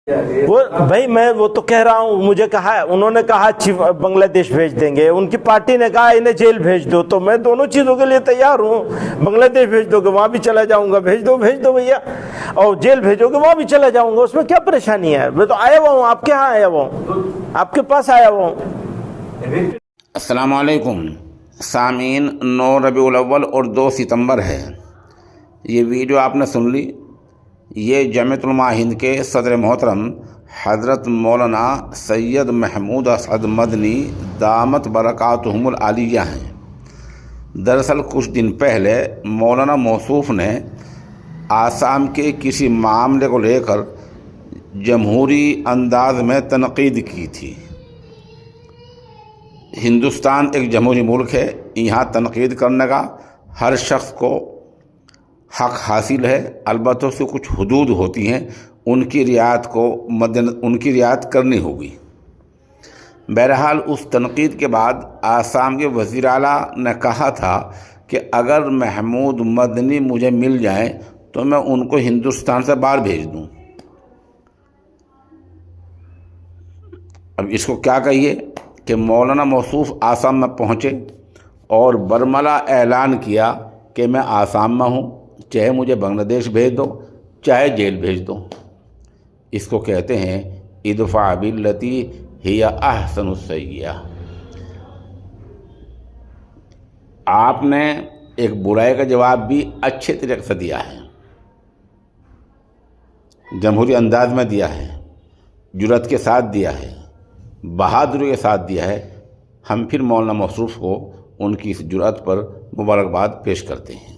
وہ بھائی میں وہ تو کہہ رہا ہوں، مجھے کہا انہوں نے کہا بنگلہ دیش بھیج دیں گے، ان کی پارٹی نے کہا انہیں جیل بھیج دو، تو میں دونوں چیزوں کے لیے تیار ہوں۔ بنگلہ دیش بھیج دو گے وہاں بھی چلا جاؤں گا، بھیج دو بھیا، اور جیل بھیجو گے وہاں بھی چلا جاؤں گا، اس میں کیا پریشانی ہے؟ میں تو آیا ہوا ہوں، آپ کے ہاں آیا ہوا ہوں، آپ کے پاس آیا ہوا ہوں۔ السلام علیکم سامعین، 9 ربیع الاول اور 2 ستمبر ہے۔ یہ ویڈیو آپ نے سن لی۔ یہ جمعیت علماء ہند کے صدر محترم حضرت مولانا سید محمود اسعد مدنی دامت برکاتہم العالیہ ہیں۔ دراصل کچھ دن پہلے مولانا موصوف نے آسام کے کسی معاملے کو لے کر جمہوری انداز میں تنقید کی تھی۔ ہندوستان ایک جمہوری ملک ہے، یہاں تنقید کرنے کا ہر شخص کو حق حاصل ہے، البتہ اس کی کچھ حدود ہوتی ہیں، ان کی رعایت کرنی ہوگی۔ بہرحال اس تنقید کے بعد آسام کے وزیر اعلیٰ نے کہا تھا کہ اگر محمود مدنی مجھے مل جائیں تو میں ان کو ہندوستان سے باہر بھیج دوں۔ اب اس کو کیا کہیے کہ مولانا موصوف آسام میں پہنچے اور برملا اعلان کیا کہ میں آسام میں ہوں، چاہے مجھے بنگلہ دیش بھیج دو، چاہے جیل بھیج دو۔ اس کو کہتے ہیں ادفع باللتی ہی احسن السیئہ۔ آپ نے ایک برائی کا جواب بھی اچھے طریقے سے دیا ہے، جمہوری انداز میں دیا ہے، جرأت کے ساتھ دیا ہے، بہادری کے ساتھ دیا ہے۔ ہم پھر مولانا موصوف کو ان کی اس جرأت پر مبارکباد پیش کرتے ہیں۔